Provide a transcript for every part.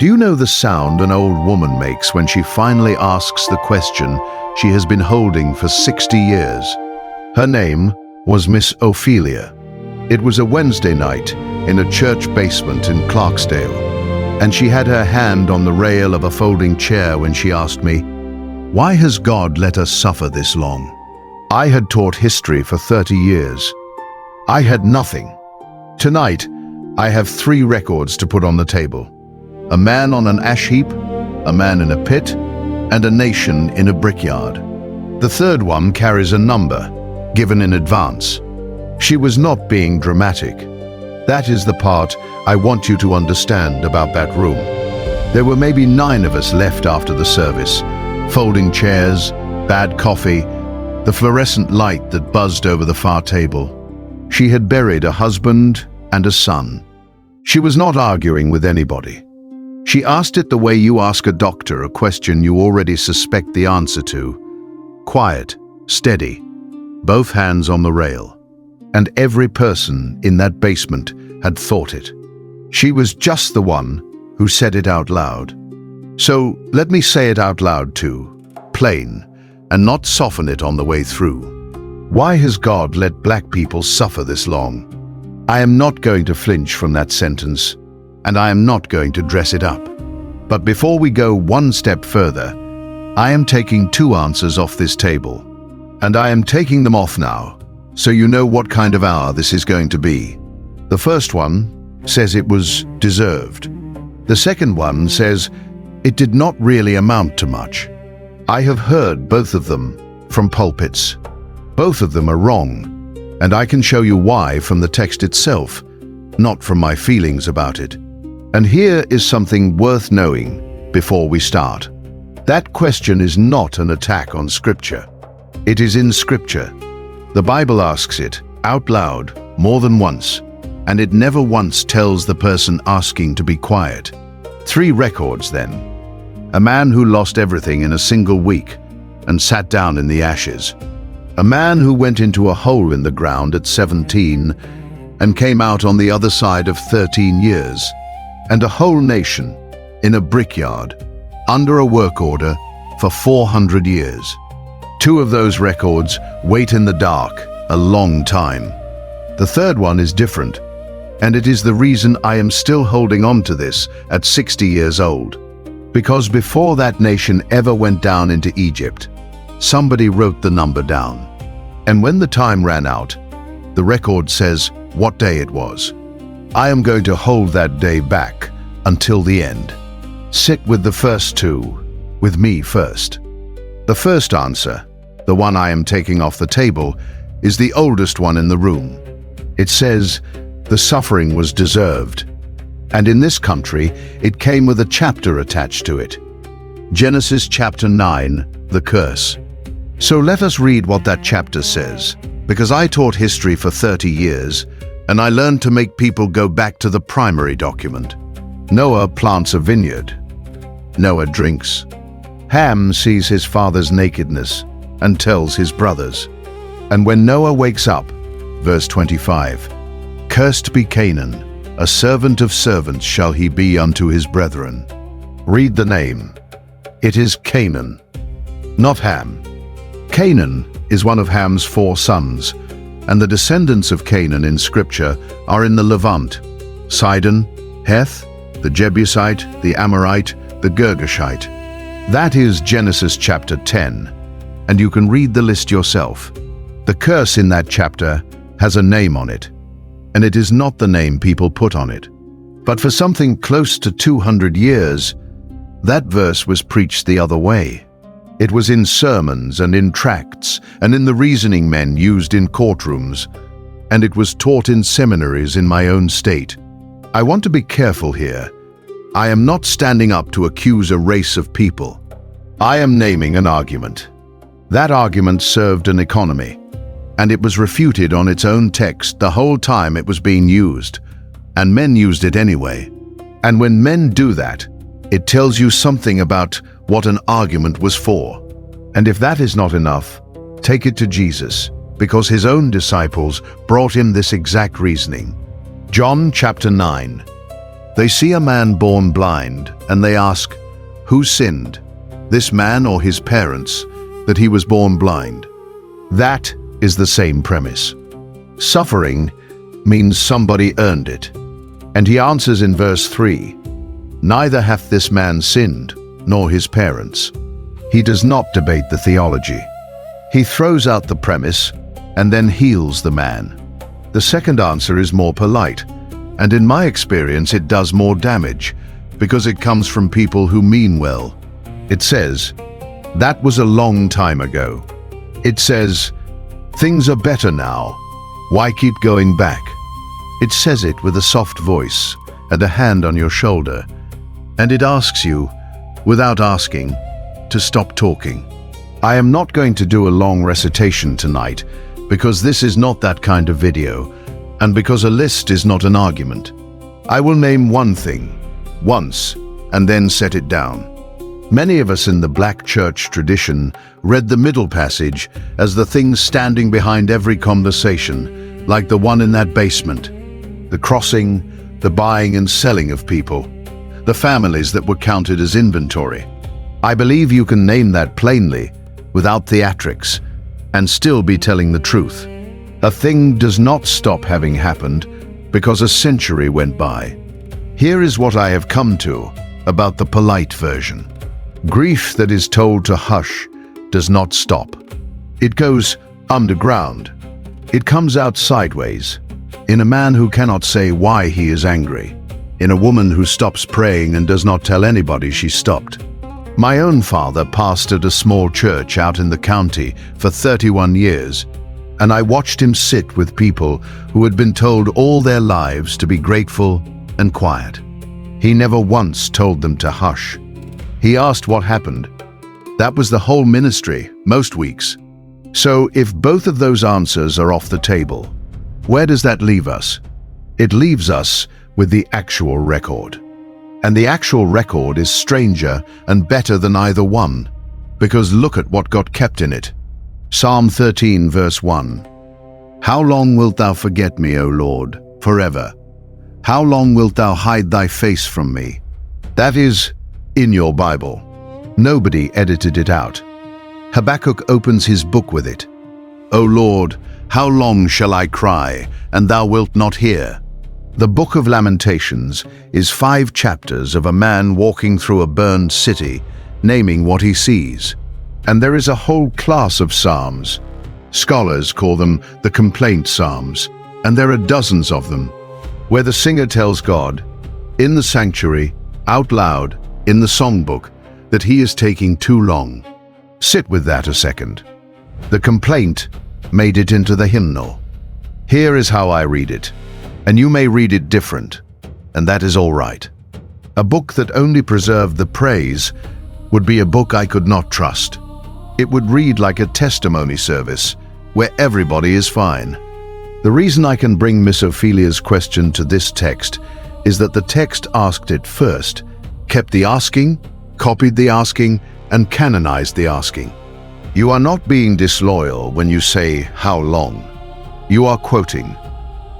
Do you know the sound an old woman makes when she finally asks the question she has been holding for 60 years? Her name was Miss Ophelia. It was a Wednesday night in a church basement in Clarksdale, and she had her hand on the rail of a folding chair when she asked me, "Why has God let us suffer this long?" I had taught history for 30 years. I had nothing. Tonight, I have 3 records to put on the table. A man on an ash heap, a man in a pit, and a nation in a brickyard. The third one carries a number, given in advance. She was not being dramatic. That is the part I want you to understand about that room. There were maybe 9 of us left after the service. Folding chairs, bad coffee, the fluorescent light that buzzed over the far table. She had buried a husband and a son. She was not arguing with anybody. She asked it the way you ask a doctor a question you already suspect the answer to. Quiet, steady, both hands on the rail. And every person in that basement had thought it. She was just the one who said it out loud. So let me say it out loud too, plain, and not soften it on the way through. Why has God let black people suffer this long? I am not going to flinch from that sentence, and I am not going to dress it up. But before we go one step further, I am taking 2 answers off this table. And I am taking them off now, so you know what kind of hour this is going to be. The first one says it was deserved. The second one says it did not really amount to much. I have heard both of them from pulpits. Both of them are wrong, and I can show you why from the text itself, not from my feelings about it. And here is something worth knowing before we start. That question is not an attack on Scripture. It is in Scripture. The Bible asks it out loud more than once, and it never once tells the person asking to be quiet. 3 records then. A man who lost everything in a single week and sat down in the ashes. A man who went into a hole in the ground at 17 and came out on the other side of 13 years. And a whole nation in a brickyard under a work order for 400 years. 2 of those records wait in the dark a long time. The third one is different, and it is the reason I am still holding on to this at 60 years old. Because before that nation ever went down into Egypt, somebody wrote the number down. And when the time ran out, the record says what day it was. I am going to hold that day back until the end. Sit with the first 2, with me first. The first answer, the one I am taking off the table, is the oldest one in the room. It says, the suffering was deserved. And in this country, it came with a chapter attached to it. Genesis chapter 9, the curse. So let us read what that chapter says, because I taught history for 30 years, and I learned to make people go back to the primary document. Noah plants a vineyard. Noah drinks. Ham sees his father's nakedness and tells his brothers. And when Noah wakes up, verse 25, "Cursed be Canaan, a servant of servants shall he be unto his brethren." Read the name. It is Canaan, not Ham. Canaan is one of Ham's 4 sons, and the descendants of Canaan in Scripture are in the Levant: Sidon, Heth, the Jebusite, the Amorite, the Girgashite. That is Genesis chapter 10, and you can read the list yourself. The curse in that chapter has a name on it, and it is not the name people put on it. But for something close to 200 years, that verse was preached the other way. It was in sermons and in tracts and in the reasoning men used in courtrooms, and it was taught in seminaries in my own state. I want to be careful here. I am not standing up to accuse a race of people. I am naming an argument. That argument served an economy, and it was refuted on its own text the whole time it was being used, and men used it anyway. And when men do that, it tells you something about what an argument was for. And if that is not enough, take it to Jesus, because his own disciples brought him this exact reasoning. John chapter 9. They see a man born blind and they ask, who sinned, this man or his parents, that he was born blind? That is the same premise. Suffering means somebody earned it. And he answers in verse 3, neither hath this man sinned, nor his parents. He does not debate the theology. He throws out the premise and then heals the man. The second answer is more polite, and in my experience it does more damage, because it comes from people who mean well. It says, that was a long time ago. It says, things are better now. Why keep going back? It says it with a soft voice and a hand on your shoulder, and it asks you, without asking, to stop talking. I am not going to do a long recitation tonight, because this is not that kind of video, and because a list is not an argument. I will name one thing, once, and then set it down. Many of us in the black church tradition read the middle passage as the thing standing behind every conversation, like the one in that basement. The crossing, the buying and selling of people, the families that were counted as inventory. I believe you can name that plainly, without theatrics, and still be telling the truth. A thing does not stop having happened because a century went by. Here is what I have come to about the polite version. Grief that is told to hush does not stop. It goes underground. It comes out sideways, in a man who cannot say why he is angry, in a woman who stops praying and does not tell anybody she stopped. My own father pastored a small church out in the county for 31 years, and I watched him sit with people who had been told all their lives to be grateful and quiet. He never once told them to hush. He asked what happened. That was the whole ministry, most weeks. So if both of those answers are off the table, where does that leave us? It leaves us with the actual record. And the actual record is stranger and better than either one, because look at what got kept in it. Psalm 13 verse 1. How long wilt thou forget me, O Lord, forever? How long wilt thou hide thy face from me? That is in your Bible. Nobody edited it out. Habakkuk opens his book with it. O Lord, how long shall I cry, and thou wilt not hear? The Book of Lamentations is 5 chapters of a man walking through a burned city, naming what he sees. And there is a whole class of psalms. Scholars call them the complaint psalms, and there are dozens of them, where the singer tells God, in the sanctuary, out loud, in the songbook, that he is taking too long. Sit with that a second. The complaint made it into the hymnal. Here is how I read it, and you may read it different, and that is all right. A book that only preserved the praise would be a book I could not trust. It would read like a testimony service, where everybody is fine. The reason I can bring Miss Ophelia's question to this text is that the text asked it first, kept the asking, copied the asking, and canonized the asking. You are not being disloyal when you say, how long? You are quoting.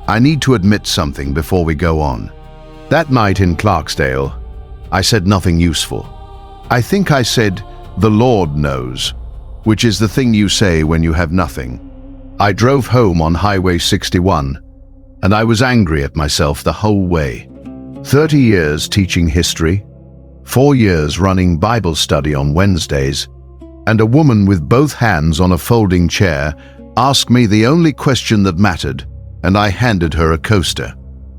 I need to admit something before we go on. That night in Clarksdale, I said nothing useful. I think I said, the Lord knows, which is the thing you say when you have nothing. I drove home on Highway 61, and I was angry at myself the whole way. 30 years teaching history, 4 years running Bible study on Wednesdays, and a woman with both hands on a folding chair asked me the only question that mattered, and I handed her a coaster.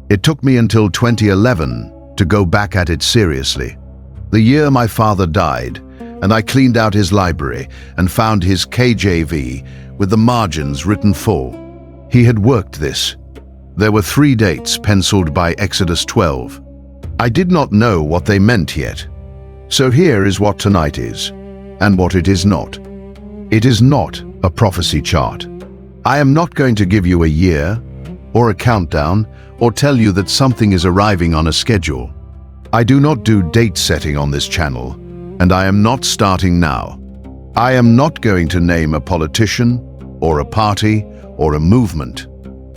It took me until 2011 to go back at it seriously. The year my father died, and I cleaned out his library and found his KJV with the margins written full. He had worked this. There were 3 dates penciled by Exodus 12. I did not know what they meant yet. So here is what tonight is, and what it is not. It is not a prophecy chart. I am not going to give you a year, or a countdown, or tell you that something is arriving on a schedule. I do not do date setting on this channel, and I am not starting now. I am not going to name a politician, or a party, or a movement,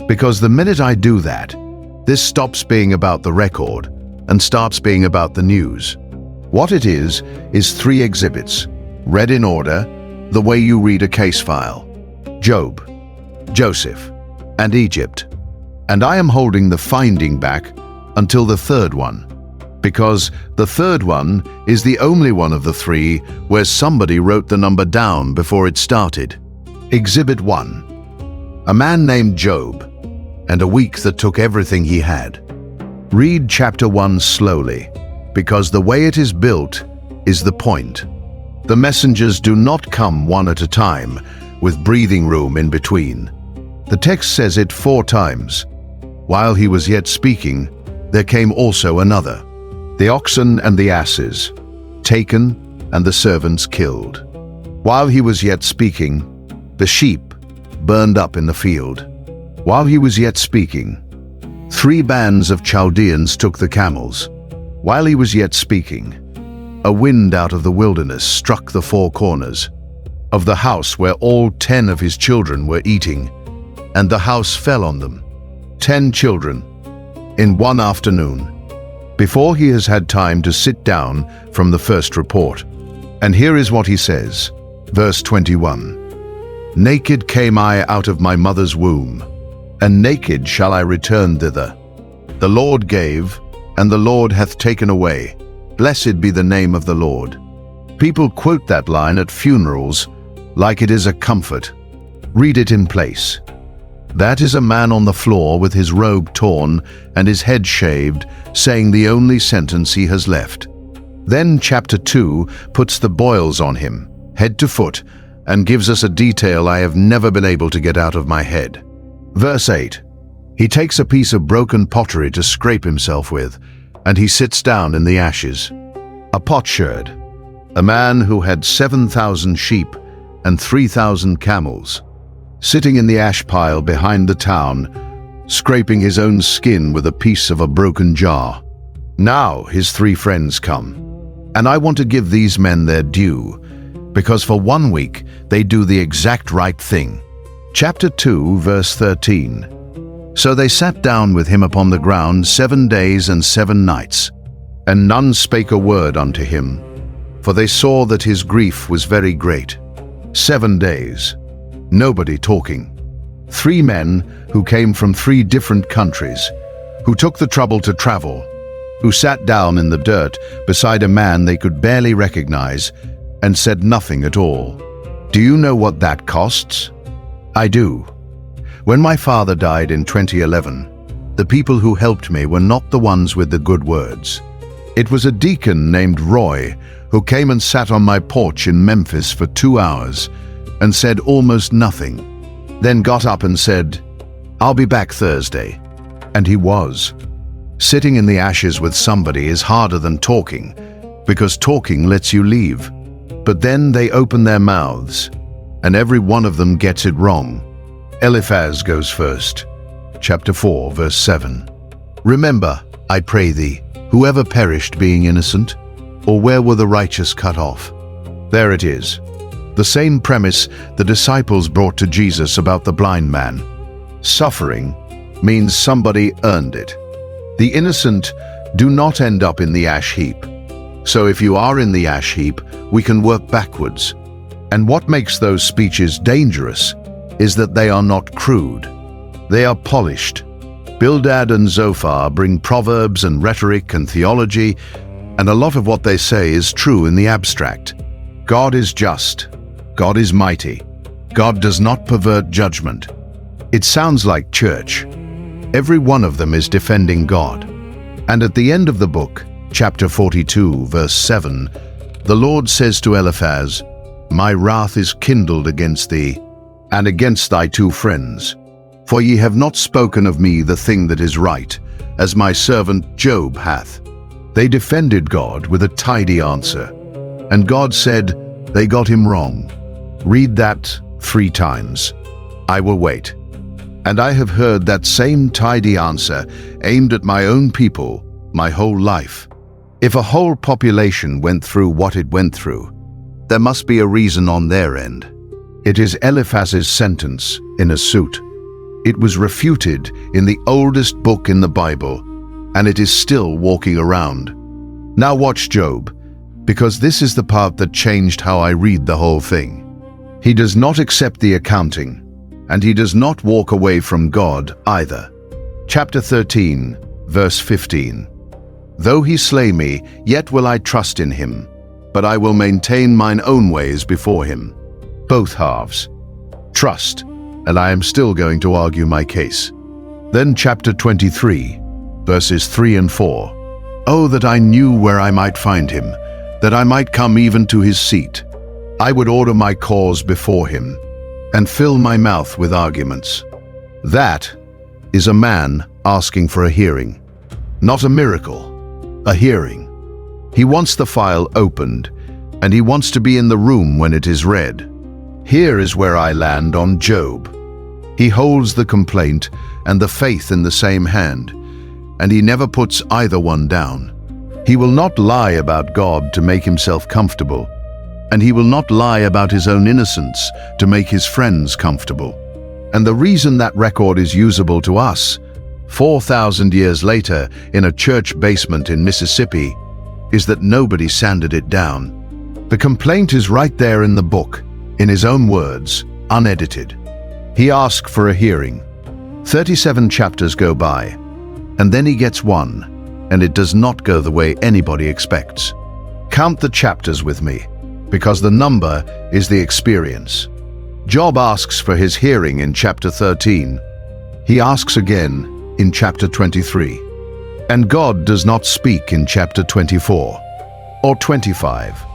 because the minute I do that, this stops being about the record and starts being about the news. What it is 3 exhibits, read in order, the way you read a case file. Job, Joseph, and Egypt. And I am holding the finding back until the third one, because the third one is the only one of the 3 where somebody wrote the number down before it started. Exhibit 1. A man named Job, and a week that took everything he had. Read chapter 1 slowly, because the way it is built is the point. The messengers do not come one at a time, with breathing room in between. The text says it 4 times. While he was yet speaking, there came also another. The oxen and the asses, taken, and the servants killed. While he was yet speaking, the sheep burned up in the field. While he was yet speaking, 3 bands of Chaldeans took the camels. While he was yet speaking, a wind out of the wilderness struck the 4 corners of the house where all 10 of his children were eating, and the house fell on them. 10 children, in one afternoon, before he has had time to sit down from the first report. And here is what he says, verse 21. Naked came I out of my mother's womb, and naked shall I return thither. The Lord gave, and the Lord hath taken away. Blessed be the name of the Lord. People quote that line at funerals like it is a comfort. Read it in place. That is a man on the floor with his robe torn and his head shaved, saying the only sentence he has left. Then chapter 2 puts the boils on him, head to foot, and gives us a detail I have never been able to get out of my head. Verse 8. He takes a piece of broken pottery to scrape himself with, and he sits down in the ashes. A potsherd, a man who had 7,000 sheep and 3,000 camels, sitting in the ash pile behind the town, scraping his own skin with a piece of a broken jar. Now his 3 friends come, and I want to give these men their due, because for 1 week they do the exact right thing. Chapter 2, verse 13. So they sat down with him upon the ground 7 days and 7 nights, and none spake a word unto him, for they saw that his grief was very great. 7 days, nobody talking. 3 men who came from 3 different countries, who took the trouble to travel, who sat down in the dirt beside a man they could barely recognize, and said nothing at all. Do you know what that costs? I do. When my father died in 2011, the people who helped me were not the ones with the good words. It was a deacon named Roy who came and sat on my porch in Memphis for 2 hours and said almost nothing, then got up and said, "I'll be back Thursday." And he was. Sitting in the ashes with somebody is harder than talking, because talking lets you leave. But then they open their mouths, and every one of them gets it wrong. Eliphaz goes first. Chapter 4, verse 7. Remember, I pray thee, whoever perished being innocent, or where were the righteous cut off? There it is. The same premise the disciples brought to Jesus about the blind man. Suffering means somebody earned it. The innocent do not end up in the ash heap. So if you are in the ash heap, we can work backwards. And what makes those speeches dangerous is that they are not crude. They are polished. Bildad and Zophar bring proverbs and rhetoric and theology, and a lot of what they say is true in the abstract. God is just. God is mighty. God does not pervert judgment. It sounds like church. Every one of them is defending God. And at the end of the book, chapter 42, verse 7, the Lord says to Eliphaz, My wrath is kindled against thee, and against thy 2 friends. For ye have not spoken of me the thing that is right, as my servant Job hath. They defended God with a tidy answer, and God said they got him wrong. Read that 3 times. I will wait. And I have heard that same tidy answer aimed at my own people my whole life. If a whole population went through what it went through, there must be a reason on their end. It is Eliphaz's sentence in a suit. It was refuted in the oldest book in the Bible, and it is still walking around. Now watch Job, because this is the part that changed how I read the whole thing. He does not accept the accounting, and he does not walk away from God either. Chapter 13, verse 15. Though he slay me, yet will I trust in him, but I will maintain mine own ways before him. Both halves. Trust, and I am still going to argue my case. Then chapter 23, verses 3 and 4. Oh, that I knew where I might find him, that I might come even to his seat. I would order my cause before him, and fill my mouth with arguments. That is a man asking for a hearing. Not a miracle, a hearing. He wants the file opened, and he wants to be in the room when it is read. Here is where I land on Job. He holds the complaint and the faith in the same hand, and he never puts either one down. He will not lie about God to make himself comfortable, and he will not lie about his own innocence to make his friends comfortable. And the reason that record is usable to us, 4,000 years later in a church basement in Mississippi, is that nobody sanded it down. The complaint is right there in the book, in his own words, unedited. He asked for a hearing. 37 chapters go by, and then he gets one, and it does not go the way anybody expects. Count the chapters with me, because the number is the experience. Job asks for his hearing in chapter 13. He asks again in chapter 23. And God does not speak in chapter 24, or 25,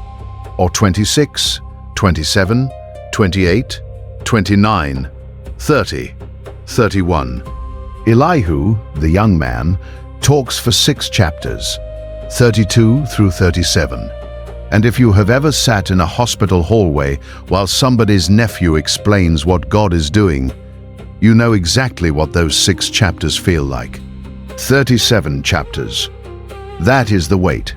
or 26, 27, 28, 29, 30, 31. Elihu, the young man, talks for 6 chapters, 32 through 37. And if you have ever sat in a hospital hallway while somebody's nephew explains what God is doing, you know exactly what those 6 chapters feel like. 37 chapters. That is the weight.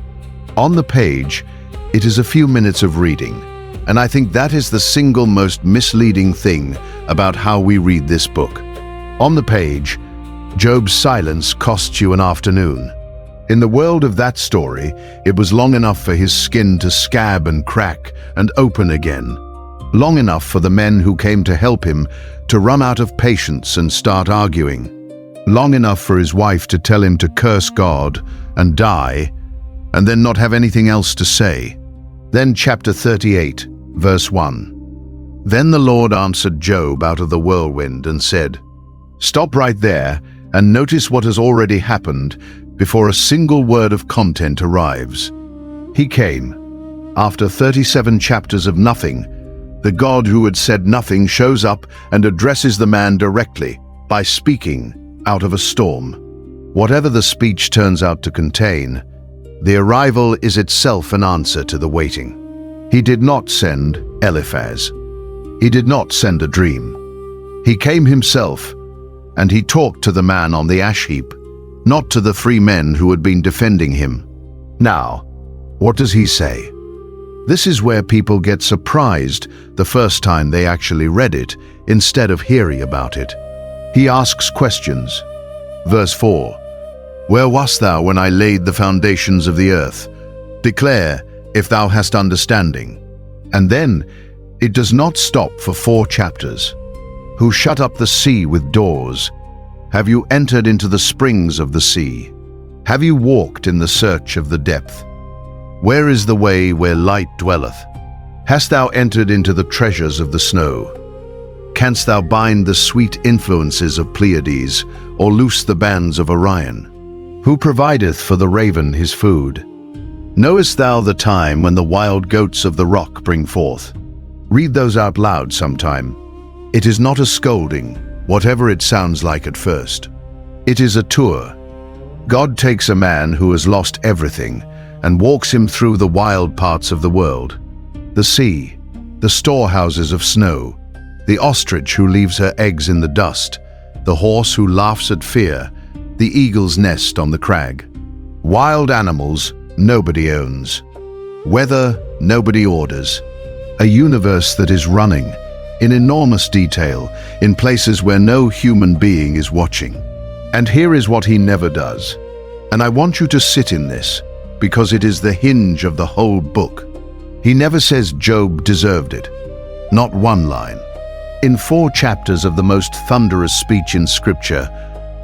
On the page, it is a few minutes of reading, and I think that is the single most misleading thing about how we read this book. On the page, Job's silence costs you an afternoon. In the world of that story, it was long enough for his skin to scab and crack and open again. Long enough for the men who came to help him to run out of patience and start arguing. Long enough for his wife to tell him to curse God and die, and then not have anything else to say. Then chapter 38, verse 1. Then the Lord answered Job out of the whirlwind and said, Stop right there and notice what has already happened before a single word of content arrives. He came. After 37 chapters of nothing, the God who had said nothing shows up and addresses the man directly by speaking out of a storm. Whatever the speech turns out to contain, the arrival is itself an answer to the waiting. He did not send Eliphaz. He did not send a dream. He came himself, and he talked to the man on the ash heap, not to the 3 men who had been defending him. Now, what does he say? This is where people get surprised the first time they actually read it, instead of hearing about it. He asks questions. Verse 4. Where wast thou when I laid the foundations of the earth? Declare, if thou hast understanding. And then, it does not stop for 4 chapters. Who shut up the sea with doors? Have you entered into the springs of the sea? Have you walked in the search of the depth? Where is the way where light dwelleth? Hast thou entered into the treasures of the snow? Canst thou bind the sweet influences of Pleiades, or loose the bands of Orion? Who provideth for the raven his food? Knowest thou the time when the wild goats of the rock bring forth? Read those out loud sometime. It is not a scolding, whatever it sounds like at first. It is a tour. God takes a man who has lost everything and walks him through the wild parts of the world. The sea, the storehouses of snow, the ostrich who leaves her eggs in the dust, the horse who laughs at fear, the eagle's nest on the crag. Wild animals nobody owns. Weather nobody orders. A universe that is running, in enormous detail, in places where no human being is watching. And here is what he never does. And I want you to sit in this, because it is the hinge of the whole book. He never says Job deserved it. Not one line. In 4 chapters of the most thunderous speech in Scripture,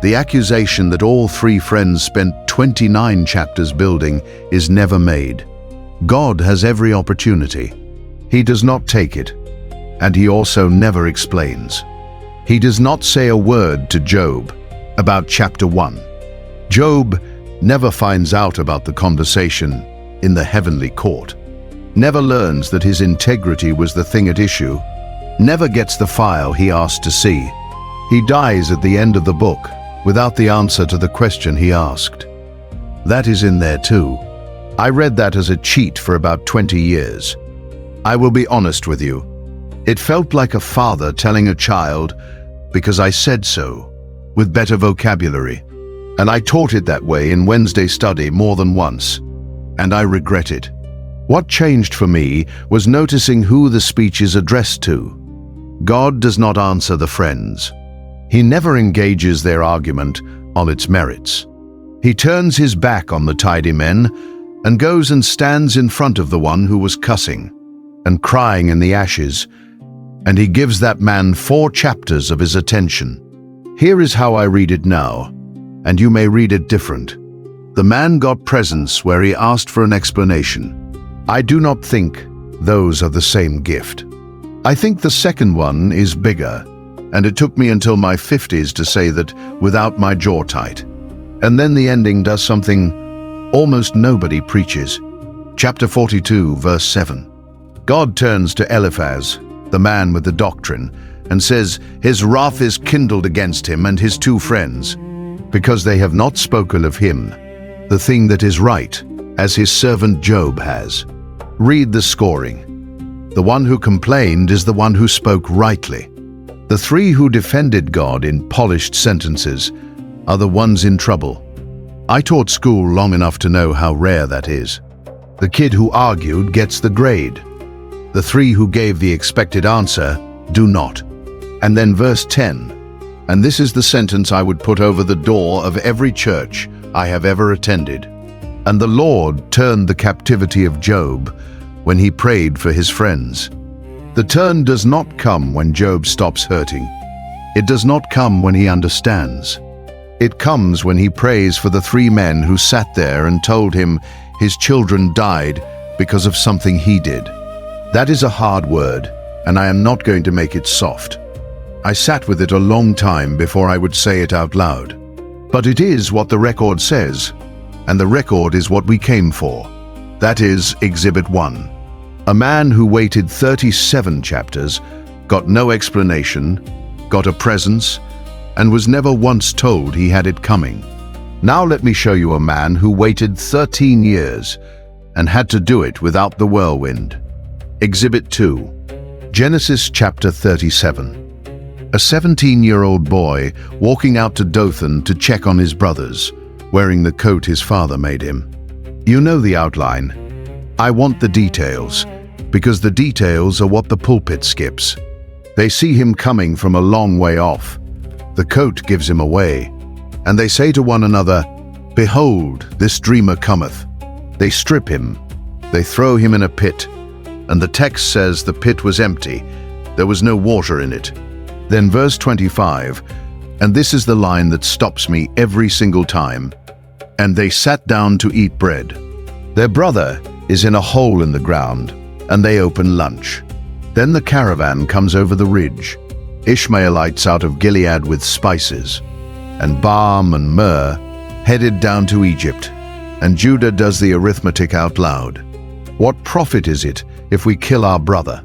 the accusation that all 3 friends spent 29 chapters building is never made. God has every opportunity. He does not take it, and he also never explains. He does not say a word to Job about chapter 1. Job never finds out about the conversation in the heavenly court, never learns that his integrity was the thing at issue, never gets the file he asked to see. He dies at the end of the book without the answer to the question he asked. That is in there too. I read that as a cheat for about 20 years. I will be honest with you. It felt like a father telling a child, because I said so, with better vocabulary. And I taught it that way in Wednesday study more than once, and I regret it. What changed for me was noticing who the speech is addressed to. God does not answer the friends. He never engages their argument on its merits. He turns his back on the tidy men and goes and stands in front of the one who was cussing and crying in the ashes, and he gives that man 4 chapters of his attention. Here is how I read it now, and you may read it different. The man got presents where he asked for an explanation. I do not think those are the same gift. I think the second one is bigger, and it took me until my 50s to say that without my jaw tight. And then the ending does something almost nobody preaches. Chapter 42, verse 7. God turns to Eliphaz, the man with the doctrine, and says his wrath is kindled against him and his 2 friends, because they have not spoken of him, the thing that is right, as his servant Job has. Read the scoring. The one who complained is the one who spoke rightly. The 3 who defended God in polished sentences are the ones in trouble. I taught school long enough to know how rare that is. The kid who argued gets the grade. The 3 who gave the expected answer do not. And then verse 10, and this is the sentence I would put over the door of every church I have ever attended. And the Lord turned the captivity of Job when he prayed for his friends. The turn does not come when Job stops hurting. It does not come when he understands. It comes when he prays for the 3 men who sat there and told him his children died because of something he did. That is a hard word, and I am not going to make it soft. I sat with it a long time before I would say it out loud. But it is what the record says, and the record is what we came for. That is Exhibit 1. A man who waited 37 chapters, got no explanation, got a presence, and was never once told he had it coming. Now let me show you a man who waited 13 years and had to do it without the whirlwind. Exhibit 2. Genesis chapter 37. A 17-year-old boy walking out to Dothan to check on his brothers, wearing the coat his father made him. You know the outline. I want the details, because the details are what the pulpit skips. They see him coming from a long way off. The coat gives him away, and they say to one another, "Behold, this dreamer cometh." They strip him. They throw him in a pit, and the text says the pit was empty. There was no water in it. Then verse 25, and this is the line that stops me every single time. And they sat down to eat bread. Their brother is in a hole in the ground, and they open lunch. Then the caravan comes over the ridge, Ishmaelites out of Gilead with spices, and balm and myrrh headed down to Egypt, and Judah does the arithmetic out loud. What profit is it if we kill our brother?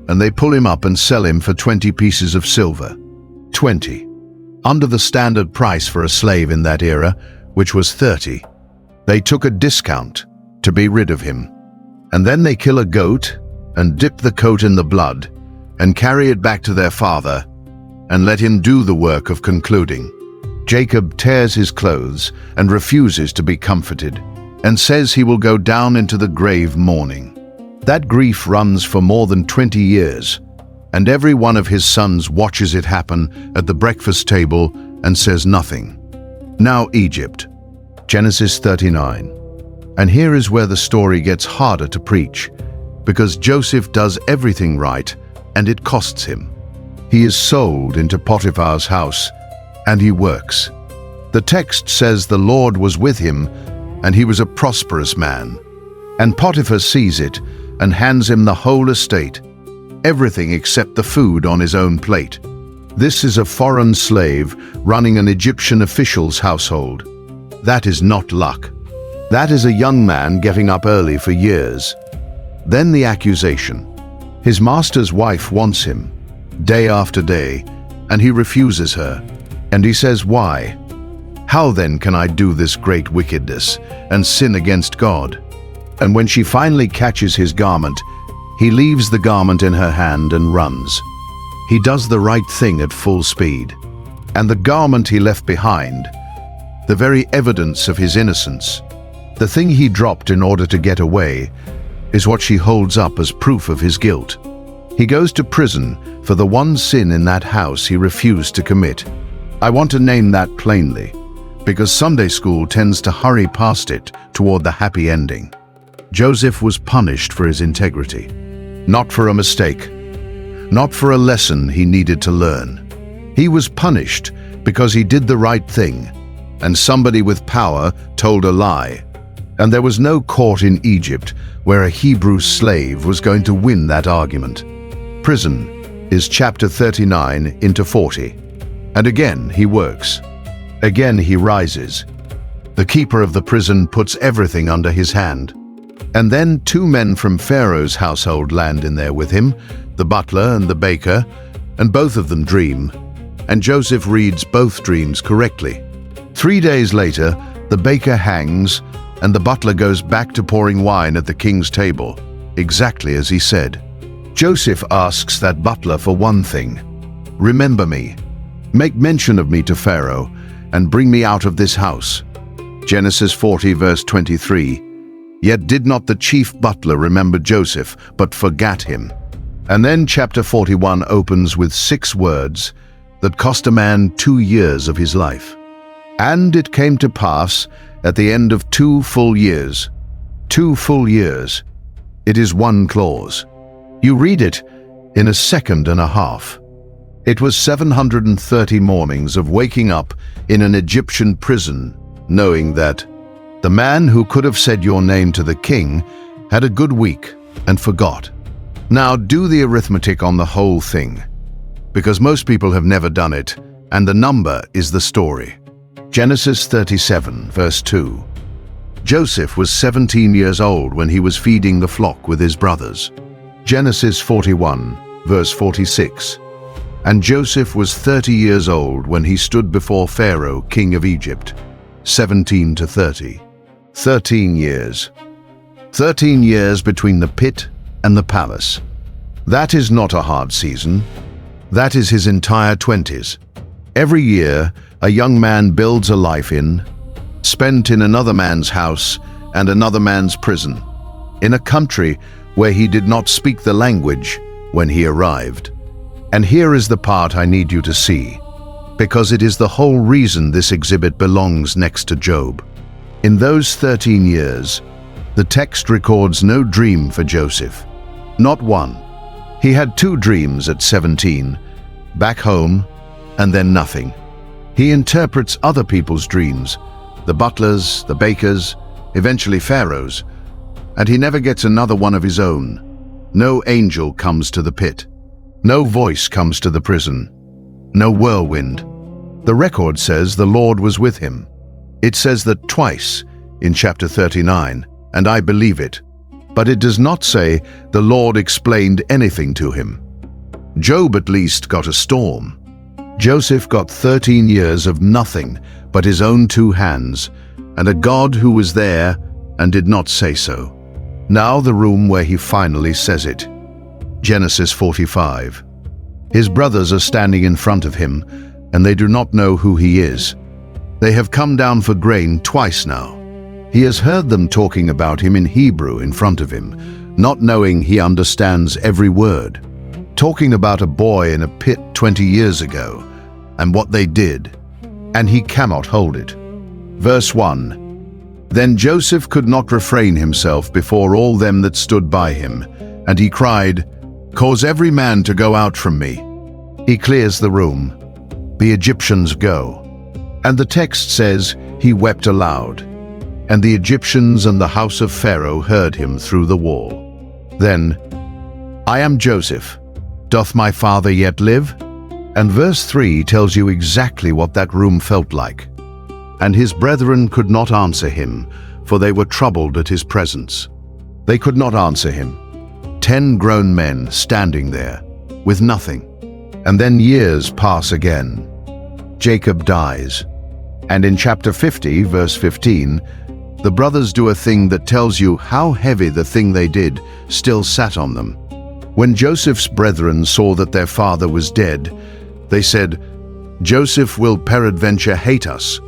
And they pull him up and sell him for 20 pieces of silver. 20. Under the standard price for a slave in that era, which was 30. They took a discount to be rid of him. And then they kill a goat and dip the coat in the blood and carry it back to their father and let him do the work of concluding. Jacob tears his clothes and refuses to be comforted and says he will go down into the grave mourning. That grief runs for more than 20 years, and every one of his sons watches it happen at the breakfast table and says nothing. Now Egypt. Genesis 39. And here is where the story gets harder to preach, because Joseph does everything right, and it costs him. He is sold into Potiphar's house, and he works. The text says the Lord was with him, and he was a prosperous man. And Potiphar sees it, and hands him the whole estate, everything except the food on his own plate. This is a foreign slave running an Egyptian official's household. That is not luck. That is a young man getting up early for years. Then the accusation. His master's wife wants him, day after day, and he refuses her. And he says, "Why? How then can I do this great wickedness and sin against God?" And when she finally catches his garment, he leaves the garment in her hand and runs. He does the right thing at full speed. And the garment he left behind, the very evidence of his innocence, the thing he dropped in order to get away, is what she holds up as proof of his guilt. He goes to prison for the one sin in that house he refused to commit. I want to name that plainly, because Sunday school tends to hurry past it toward the happy ending. Joseph was punished for his integrity, not for a mistake, not for a lesson he needed to learn. He was punished because he did the right thing, and somebody with power told a lie. And there was no court in Egypt where a Hebrew slave was going to win that argument. Prison is chapter 39 into 40. And again he works. Again he rises. The keeper of the prison puts everything under his hand. And then 2 men from Pharaoh's household land in there with him, the butler and the baker, and both of them dream. And Joseph reads both dreams correctly. 3 days later, the baker hangs, and the butler goes back to pouring wine at the king's table, exactly as he said. Joseph asks that butler for one thing: "Remember me, make mention of me to Pharaoh, and bring me out of this house." Genesis 40 verse 23. Yet did not the chief butler remember Joseph, but forgat him. And then chapter 41 opens with 6 words that cost a man 2 years of his life. And it came to pass at the end of 2 full years. 2 full years. It is one clause. You read it in a second and a half. It was 730 mornings of waking up in an Egyptian prison, knowing that the man who could have said your name to the king had a good week and forgot. Now do the arithmetic on the whole thing, because most people have never done it, and the number is the story. Genesis 37 verse 2. Joseph was 17 years old when he was feeding the flock with his brothers. Genesis 41 verse 46. And Joseph was 30 years old when he stood before Pharaoh, king of Egypt. 17 to 30. 13 years. 13 years between the pit and the palace. That is not a hard season. That is his entire 20s. Every year, a young man builds a life spent in another man's house and another man's prison, in a country where he did not speak the language when he arrived. And here is the part I need you to see, because it is the whole reason this exhibit belongs next to Job. In those 13 years, the text records no dream for Joseph. Not one. He had 2 dreams at 17, back home, and then nothing. He interprets other people's dreams, the butlers, the bakers, eventually Pharaoh's, and he never gets another one of his own. No angel comes to the pit. No voice comes to the prison. No whirlwind. The record says the Lord was with him. It says that twice in chapter 39, and I believe it. But it does not say the Lord explained anything to him. Job at least got a storm. Joseph got 13 years of nothing but his own 2 hands, and a God who was there and did not say so. Now the room where he finally says it. Genesis 45. His brothers are standing in front of him, and they do not know who he is. They have come down for grain twice now. He has heard them talking about him in Hebrew in front of him, not knowing he understands every word. Talking about a boy in a pit 20 years ago, and what they did, and he cannot hold it. Verse 1. Then Joseph could not refrain himself before all them that stood by him, and he cried, "Cause every man to go out from me." He clears the room. The Egyptians go. And the text says, he wept aloud. And the Egyptians and the house of Pharaoh heard him through the wall. Then, "I am Joseph. Doth my father yet live?" And verse 3 tells you exactly what that room felt like. And his brethren could not answer him, for they were troubled at his presence. They could not answer him. 10 grown men standing there, with nothing. And then years pass again. Jacob dies. And in chapter 50, verse 15, the brothers do a thing that tells you how heavy the thing they did still sat on them. When Joseph's brethren saw that their father was dead, they said, "Joseph will peradventure hate us,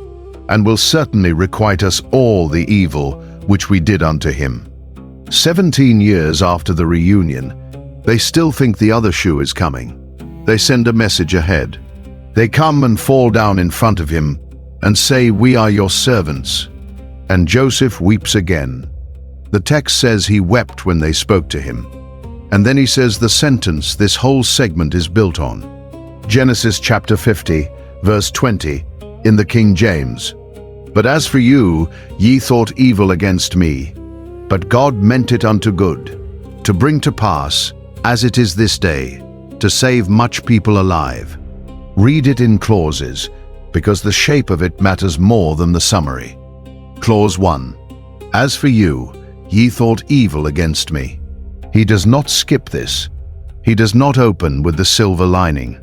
and will certainly requite us all the evil which we did unto him." 17 years after the reunion, they still think the other shoe is coming. They send a message ahead. They come and fall down in front of him and say, "We are your servants." And Joseph weeps again. The text says he wept when they spoke to him. And then he says the sentence this whole segment is built on. Genesis chapter 50, verse 20, in the King James. "But as for you, ye thought evil against me, but God meant it unto good, to bring to pass, as it is this day, to save much people alive." Read it in clauses, because the shape of it matters more than the summary. Clause 1. "As for you, ye thought evil against me." He does not skip this. He does not open with the silver lining.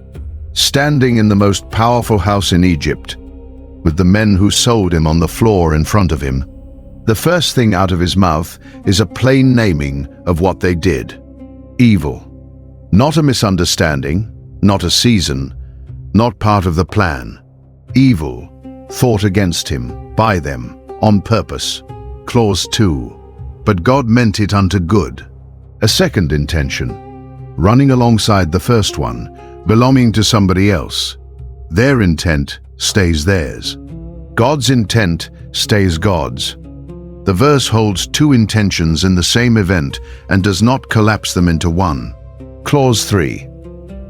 Standing in the most powerful house in Egypt, with the men who sold him on the floor in front of him, the first thing out of his mouth is a plain naming of what they did. Evil. Not a misunderstanding, not a season, not part of the plan. Evil, thought against him, by them, on purpose. Clause 2. "But God meant it unto good." A second intention, running alongside the first one, belonging to somebody else. Their intent stays theirs. God's intent stays God's. The verse holds two intentions in the same event and does not collapse them into one. Clause 3.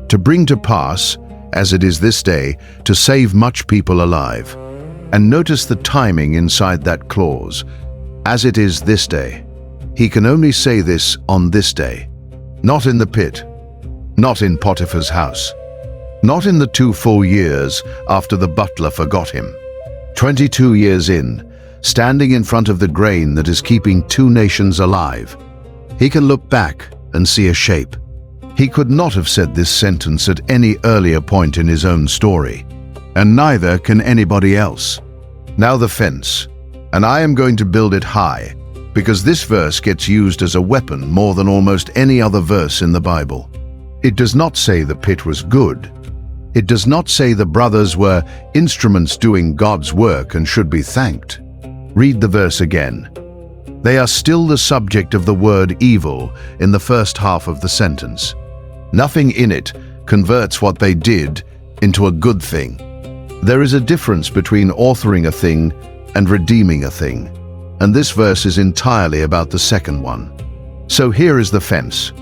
"To bring to pass, as it is this day, to save much people alive." And notice the timing inside that clause. As it is this day. He can only say this on this day. Not in the pit. Not in Potiphar's house. Not in the 2 full years after the butler forgot him. 22 years in, standing in front of the grain that is keeping 2 nations alive. He can look back and see a shape. He could not have said this sentence at any earlier point in his own story, and neither can anybody else. Now the fence, and I am going to build it high, because this verse gets used as a weapon more than almost any other verse in the Bible. It does not say the pit was good. It does not say the brothers were instruments doing God's work and should be thanked. Read the verse again. They are still the subject of the word evil in the first half of the sentence. Nothing in it converts what they did into a good thing. There is a difference between authoring a thing and redeeming a thing, and this verse is entirely about the second one. So here is the fence.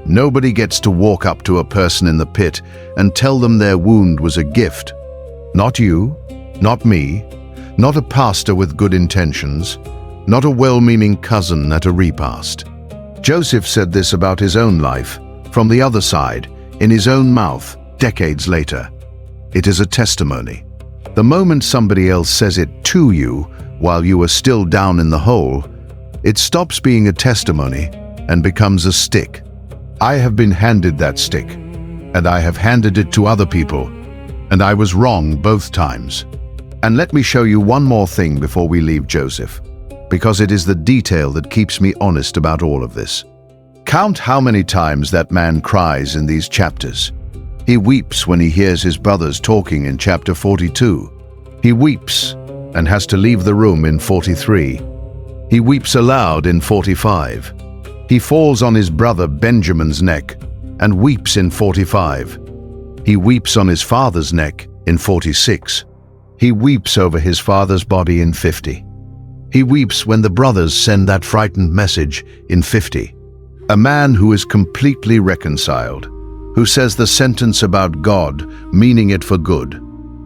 Nobody gets to walk up to a person in the pit and tell them their wound was a gift. Not you, not me, not a pastor with good intentions, not a well-meaning cousin at a repast. Joseph said this about his own life, from the other side, in his own mouth, decades later. It is a testimony. The moment somebody else says it to you while you are still down in the hole, it stops being a testimony and becomes a stick. I have been handed that stick, and I have handed it to other people, and I was wrong both times. And let me show you one more thing before we leave Joseph, because it is the detail that keeps me honest about all of this. Count how many times that man cries in these chapters. He weeps when he hears his brothers talking in chapter 42. He weeps and has to leave the room in 43. He weeps aloud in 45. He falls on his brother Benjamin's neck and weeps in 45. He weeps on his father's neck in 46. He weeps over his father's body in 50. He weeps when the brothers send that frightened message in 50. A man who is completely reconciled, who says the sentence about God, meaning it for good,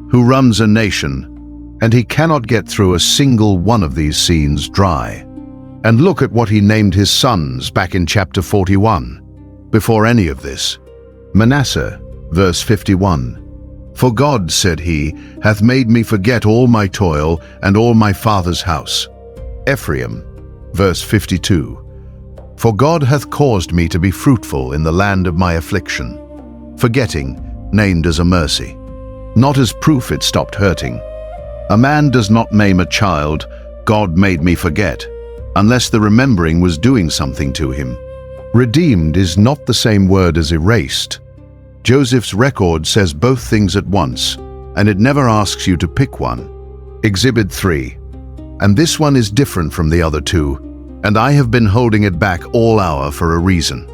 who runs a nation, and he cannot get through a single one of these scenes dry. And look at what he named his sons back in chapter 41. Before any of this, Manasseh, verse 51. For God, said he, hath made me forget all my toil and all my father's house. Ephraim, verse 52. For God hath caused me to be fruitful in the land of my affliction. Forgetting, named as a mercy. Not as proof it stopped hurting. A man does not maim a child, God made me forget, unless the remembering was doing something to him. Redeemed is not the same word as erased. Joseph's record says both things at once, and it never asks you to pick one. Exhibit 3. And this one is different from the other two, and I have been holding it back all hour for a reason.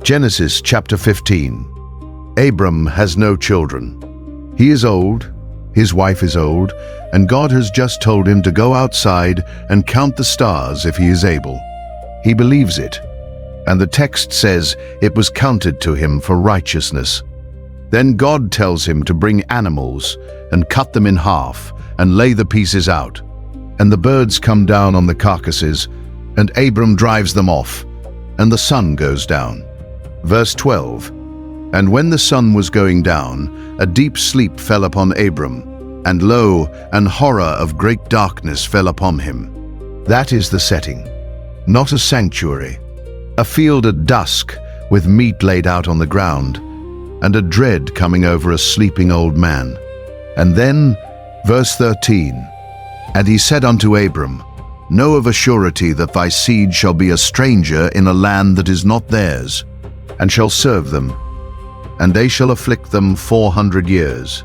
Genesis chapter 15. Abram has no children. He is old, his wife is old, and God has just told him to go outside and count the stars if he is able. He believes it, and the text says it was counted to him for righteousness. Then God tells him to bring animals and cut them in half and lay the pieces out. And the birds come down on the carcasses, and Abram drives them off, and the sun goes down. Verse 12. And when the sun was going down, a deep sleep fell upon Abram, and lo, an horror of great darkness fell upon him. That is the setting. Not a sanctuary. A field at dusk, with meat laid out on the ground, and a dread coming over a sleeping old man. And then, verse 13, And he said unto Abram, Know of a surety that thy seed shall be a stranger in a land that is not theirs, and shall serve them, and they shall afflict them 400 years.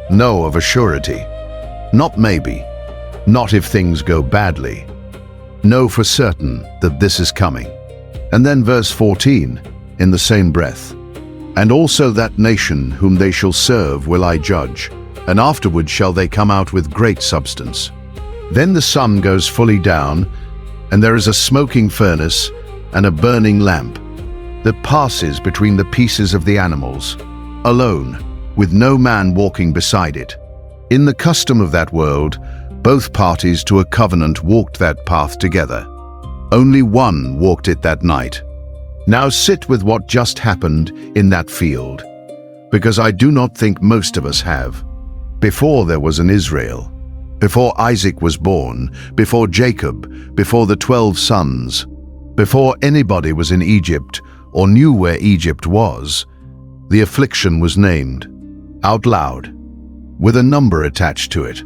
Know of a surety. Not maybe, not if things go badly. Know for certain that this is coming. And then verse 14, in the same breath, And also that nation whom they shall serve will I judge, and afterward shall they come out with great substance. Then the sun goes fully down, and there is a smoking furnace and a burning lamp that passes between the pieces of the animals, alone, with no man walking beside it. In the custom of that world, both parties to a covenant walked that path together. Only one walked it that night. Now sit with what just happened in that field, because I do not think most of us have. Before there was an Israel, before Isaac was born, before Jacob, before the 12 sons, before anybody was in Egypt or knew where Egypt was, the affliction was named, out loud, with a number attached to it.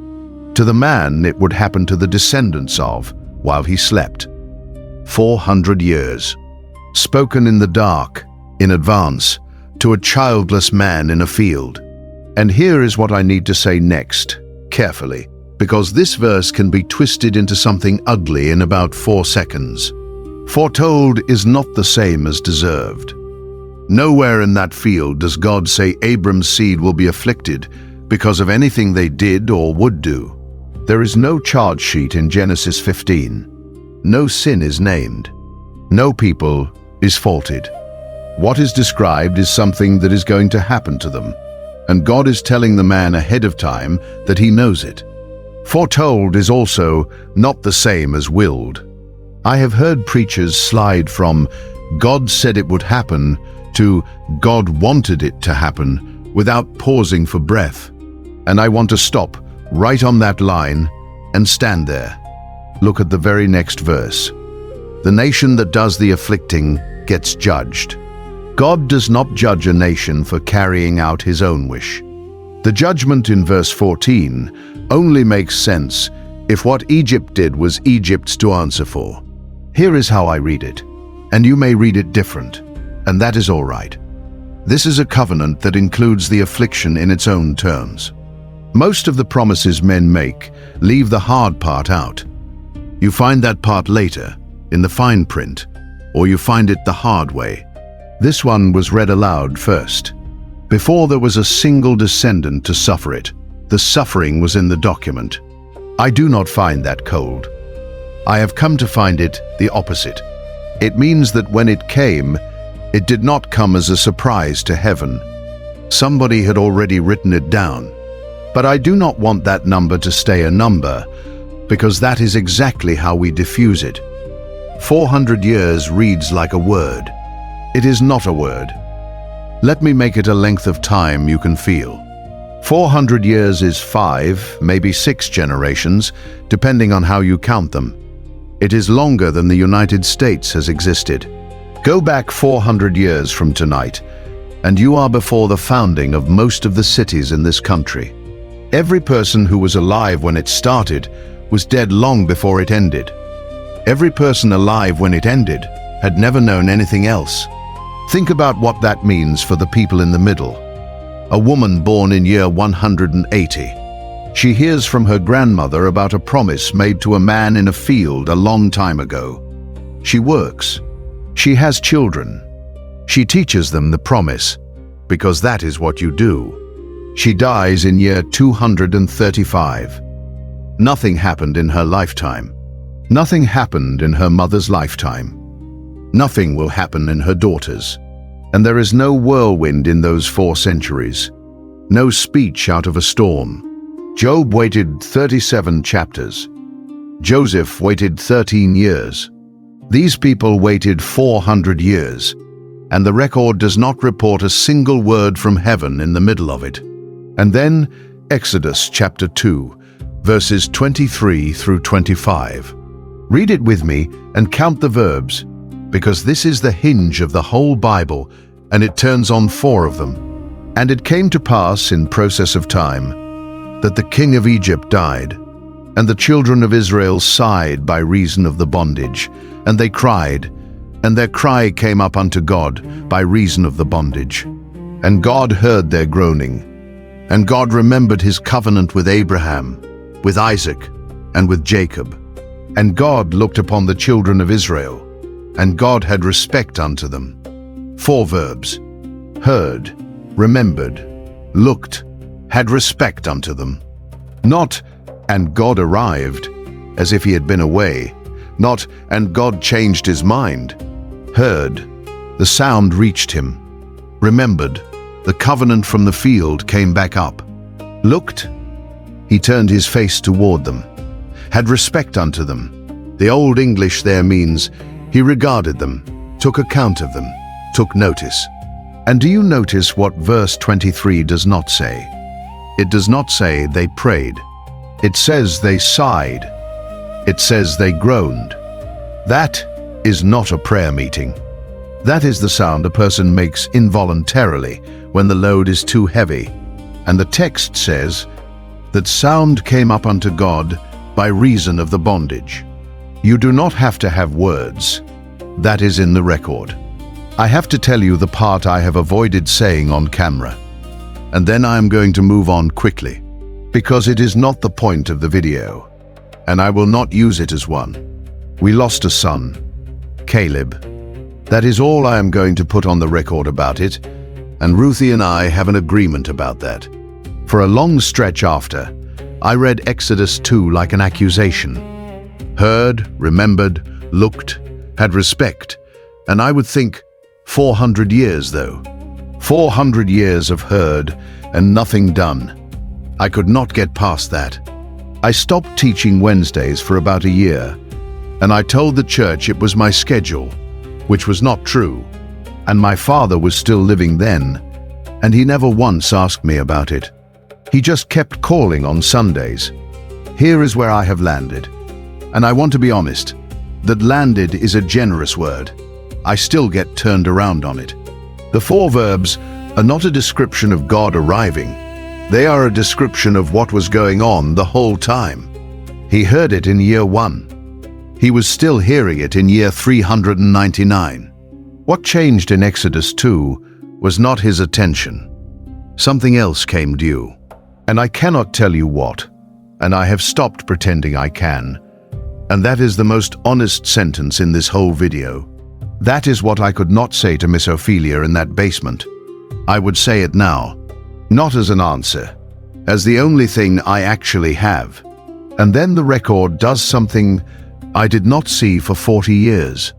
To the man it would happen to the descendants of, while he slept. 400 years. Spoken in the dark, in advance, to a childless man in a field. And here is what I need to say next, carefully, because this verse can be twisted into something ugly in about 4 seconds. Foretold is not the same as deserved. Nowhere in that field does God say Abram's seed will be afflicted because of anything they did or would do. There is no charge sheet in Genesis 15. No sin is named. No people is faulted. What is described is something that is going to happen to them, and God is telling the man ahead of time that he knows it. Foretold is also not the same as willed. I have heard preachers slide from God said it would happen to God wanted it to happen without pausing for breath. And I want to stop right on that line and stand there. Look at the very next verse. The nation that does the afflicting gets judged. God does not judge a nation for carrying out his own wish. The judgment in verse 14 only makes sense if what Egypt did was Egypt's to answer for. Here is how I read it, and you may read it different, and that is all right. This is a covenant that includes the affliction in its own terms. Most of the promises men make leave the hard part out. You find that part later, in the fine print, or you find it the hard way. This one was read aloud first. Before there was a single descendant to suffer it, the suffering was in the document. I do not find that cold. I have come to find it the opposite. It means that when it came, it did not come as a surprise to heaven. Somebody had already written it down. But I do not want that number to stay a number, because that is exactly how we diffuse it. 400 years reads like a word. It is not a word. Let me make it a length of time you can feel. 400 years is 5, maybe 6 generations, depending on how you count them. It is longer than the United States has existed. Go back 400 years from tonight, and you are before the founding of most of the cities in this country. Every person who was alive when it started was dead long before it ended. Every person alive when it ended had never known anything else. Think about what that means for the people in the middle. A woman born in year 180. She hears from her grandmother about a promise made to a man in a field a long time ago. She works. She has children. She teaches them the promise, because that is what you do. She dies in year 235. Nothing happened in her lifetime. Nothing happened in her mother's lifetime. Nothing will happen in her daughter's. And there is no whirlwind in those 4 centuries. No speech out of a storm. Job waited 37 chapters. Joseph waited 13 years. These people waited 400 years, and the record does not report a single word from heaven in the middle of it. And then Exodus chapter 2, verses 23 through 25. Read it with me and count the verbs, because this is the hinge of the whole Bible, and it turns on 4 of them. And it came to pass in process of time that the king of Egypt died, and the children of Israel sighed by reason of the bondage, and they cried, and their cry came up unto God by reason of the bondage. And God heard their groaning, and God remembered his covenant with Abraham, with Isaac, and with Jacob. And God looked upon the children of Israel, and God had respect unto them. 4 verbs: heard, remembered, looked, had respect unto them. Not, and God arrived, as if he had been away. Not, and God changed his mind. Heard, the sound reached him. Remembered, the covenant from the field came back up. Looked, he turned his face toward them. Had respect unto them. The Old English there means he regarded them, took account of them, took notice. And do you notice what verse 23 does not say? It does not say they prayed. It says they sighed. It says they groaned. That is not a prayer meeting. That is the sound a person makes involuntarily when the load is too heavy. And the text says that sound came up unto God by reason of the bondage. You do not have to have words. That is in the record. I have to tell you the part I have avoided saying on camera. And then I am going to move on quickly, because it is not the point of the video, and I will not use it as one. We lost a son, Caleb. That is all I am going to put on the record about it, and Ruthie and I have an agreement about that. For a long stretch after, I read Exodus 2 like an accusation. Heard, remembered, looked, had respect, and I would think, 400 years though. 400 years of heard and nothing done. I could not get past that. I stopped teaching Wednesdays for about a year, and I told the church it was my schedule, which was not true, and my father was still living then, and he never once asked me about it. He just kept calling on Sundays. Here is where I have landed, and I want to be honest, that landed is a generous word. I still get turned around on it. The 4 verbs are not a description of God arriving. They are a description of what was going on the whole time. He heard it in year 1. He was still hearing it in year 399. What changed in Exodus 2 was not his attention. Something else came due. And I cannot tell you what, and I have stopped pretending I can. And that is the most honest sentence in this whole video. That is what I could not say to Miss Ophelia in that basement. I would say it now, not as an answer, as the only thing I actually have. And then the record does something I did not see for 40 years,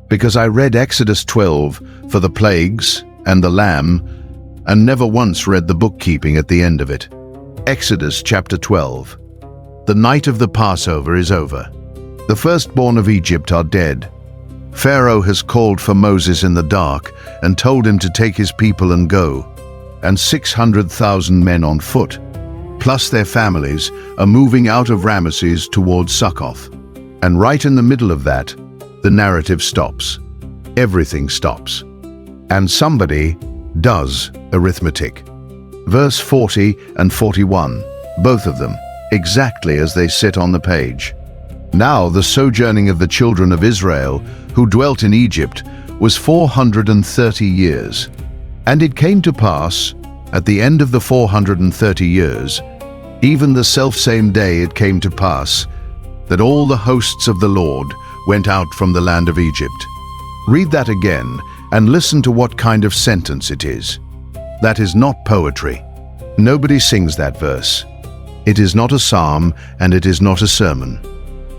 because I read Exodus 12 for the plagues and the lamb, and never once read the bookkeeping at the end of it. Exodus chapter 12. The night of the Passover is over. The firstborn of Egypt are dead. Pharaoh has called for Moses in the dark and told him to take his people and go, and 600,000 men on foot, plus their families, are moving out of Ramesses towards Succoth. And right in the middle of that, the narrative stops. Everything stops. And somebody does arithmetic. Verse 40 and 41, both of them, exactly as they sit on the page. Now the sojourning of the children of Israel, who dwelt in Egypt, was 430 years. And it came to pass, at the end of the 430 years, even the selfsame day it came to pass, that all the hosts of the Lord went out from the land of Egypt. Read that again and listen to what kind of sentence it is. That is not poetry. Nobody sings that verse. It is not a psalm and it is not a sermon.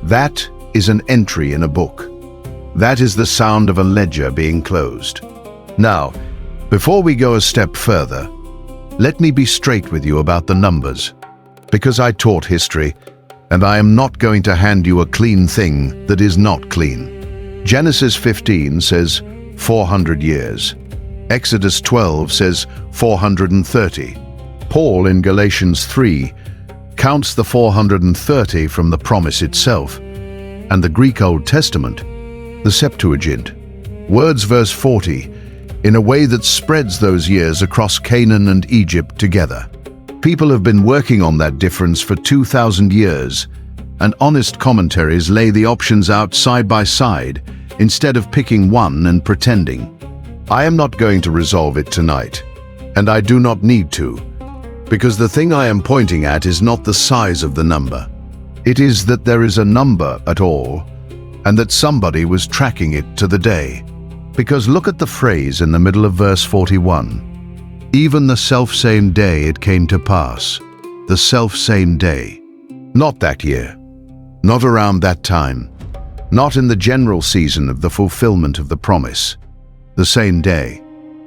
That is an entry in a book. That is the sound of a ledger being closed. Now, before we go a step further, let me be straight with you about the numbers, because I taught history, and I am not going to hand you a clean thing that is not clean. Genesis 15 says 400 years. Exodus 12 says 430. Paul in Galatians 3 counts the 430 from the promise itself, and the Greek Old Testament, the Septuagint, words verse 40 in a way that spreads those years across Canaan and Egypt together. People have been working on that difference for 2,000 years, and honest commentaries lay the options out side by side instead of picking one and pretending. I am not going to resolve it tonight, and I do not need to, because the thing I am pointing at is not the size of the number. It is that there is a number at all, and that somebody was tracking it to the day. Because look at the phrase in the middle of verse 41. Even the selfsame day it came to pass. The selfsame day. Not that year. Not around that time. Not in the general season of the fulfillment of the promise. The same day.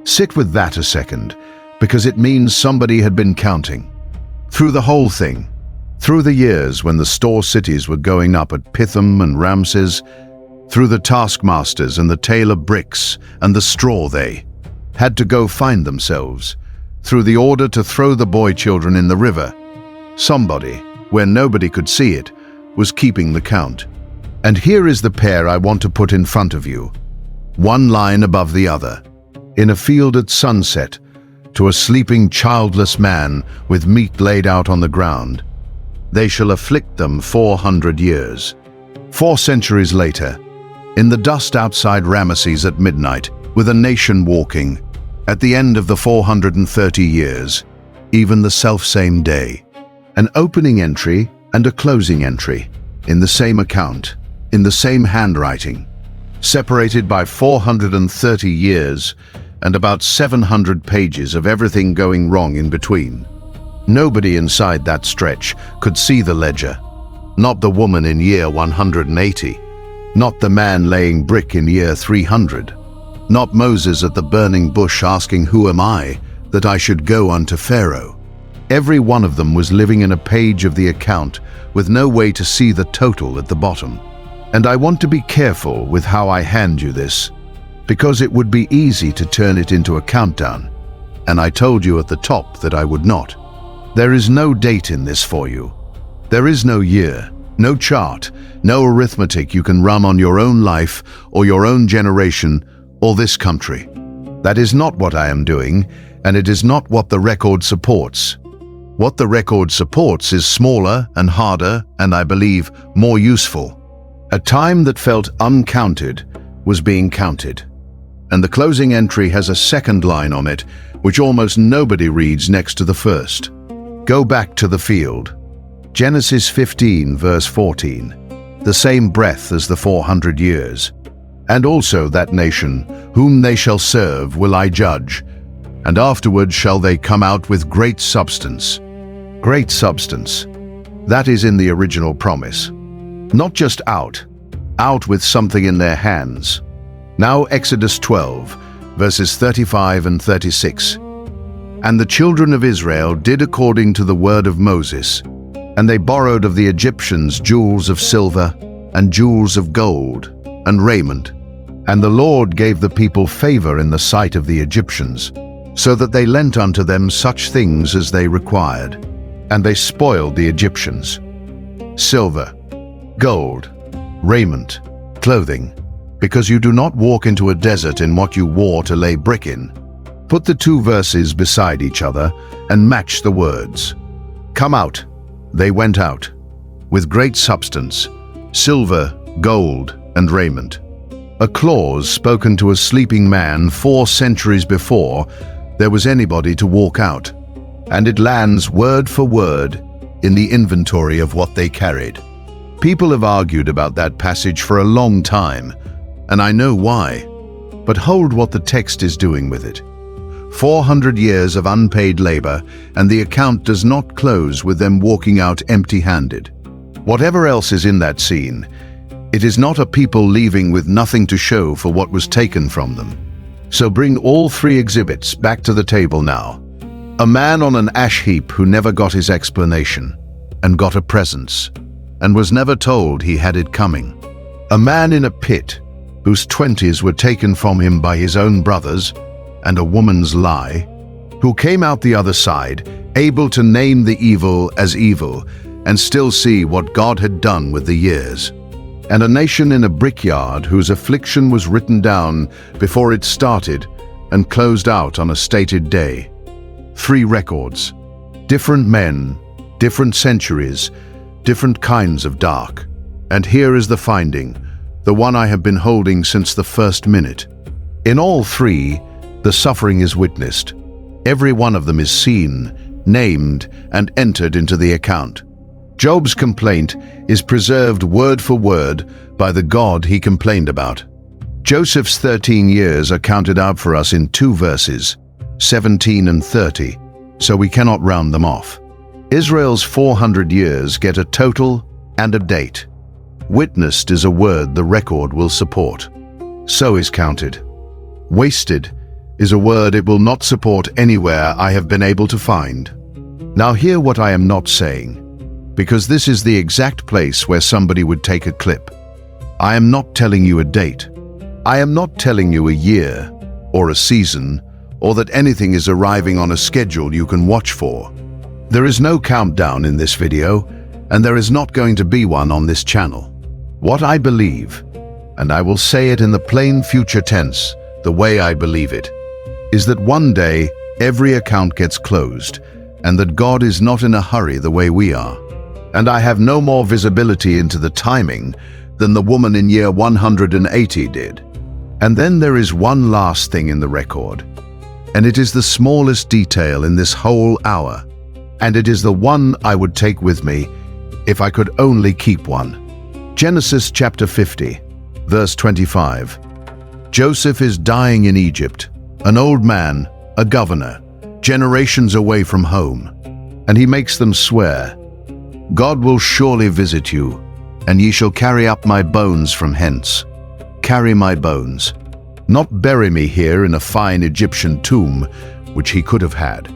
Sit with that a second, because it means somebody had been counting. Through the whole thing. Through the years when the store cities were going up at Pithom and Ramses, through the taskmasters and the tailor bricks and the straw they had to go find themselves, through the order to throw the boy children in the river, somebody, where nobody could see it, was keeping the count. And here is the pair I want to put in front of you, one line above the other, in a field at sunset, to a sleeping childless man with meat laid out on the ground. They shall afflict them 400 years. 4 centuries later, in the dust outside Ramesses at midnight, with a nation walking, at the end of the 430 years, even the selfsame day, an opening entry and a closing entry, in the same account, in the same handwriting, separated by 430 years and about 700 pages of everything going wrong in between. Nobody inside that stretch could see the ledger. Not the woman in year 180. Not the man laying brick in year 300. Not Moses at the burning bush asking, "Who am I, that I should go unto Pharaoh?" Every one of them was living in a page of the account with no way to see the total at the bottom. And I want to be careful with how I hand you this, because it would be easy to turn it into a countdown, and I told you at the top that I would not. There is no date in this for you. There is no year, no chart, no arithmetic you can run on your own life or your own generation or this country. That is not what I am doing, and it is not what the record supports. What the record supports is smaller and harder and, I believe, more useful. A time that felt uncounted was being counted. And the closing entry has a second line on it, which almost nobody reads next to the first. Go back to the field. Genesis 15, verse 14. The same breath as the 400 years. And also that nation, whom they shall serve, will I judge, and afterward shall they come out with great substance. Great substance. That is in the original promise. Not just out, out with something in their hands. Now Exodus 12, verses 35 and 36. And the children of Israel did according to the word of Moses, and they borrowed of the Egyptians jewels of silver and jewels of gold and raiment. And the Lord gave the people favor in the sight of the Egyptians, so that they lent unto them such things as they required. And they spoiled the Egyptians. Silver, gold, raiment, clothing, because you do not walk into a desert in what you wore to lay brick in. Put the two verses beside each other and match the words. Come out, they went out, with great substance, silver, gold, and raiment. A clause spoken to a sleeping man 4 centuries before there was anybody to walk out, and it lands word for word in the inventory of what they carried. People have argued about that passage for a long time, and I know why, but hold what the text is doing with it. 400 years of unpaid labor, and the account does not close with them walking out empty-handed. Whatever else is in that scene, it is not a people leaving with nothing to show for what was taken from them. So bring all 3 exhibits back to the table now. A man on an ash heap who never got his explanation, and got a presence, and was never told he had it coming. A man in a pit, whose 20s were taken from him by his own brothers, and a woman's lie, who came out the other side, able to name the evil as evil, and still see what God had done with the years. And a nation in a brickyard whose affliction was written down before it started and closed out on a stated day. 3 records, different men, different centuries, different kinds of dark. And here is the finding, the one I have been holding since the first minute. In all 3, the suffering is witnessed. Every one of them is seen, named, and entered into the account. Job's complaint is preserved word for word by the God he complained about. Joseph's 13 years are counted out for us in 2 verses, 17 and 30, so we cannot round them off. Israel's 400 years get a total and a date. Witnessed is a word the record will support. So is counted. Wasted is a word it will not support anywhere I have been able to find. Now hear what I am not saying, because this is the exact place where somebody would take a clip. I am not telling you a date. I am not telling you a year or a season, or that anything is arriving on a schedule you can watch for. There is no countdown in this video, and there is not going to be one on this channel. What I believe, and I will say it in the plain future tense, the way I believe it, is that one day every account gets closed, and that God is not in a hurry the way we are. And I have no more visibility into the timing than the woman in year 180 did. And then there is one last thing in the record, and it is the smallest detail in this whole hour, and it is the one I would take with me if I could only keep one. Genesis chapter 50, verse 25. Joseph is dying in Egypt, an old man, a governor, generations away from home, and he makes them swear, God will surely visit you, and ye shall carry up my bones from hence. Carry my bones. Not bury me here in a fine Egyptian tomb, which he could have had.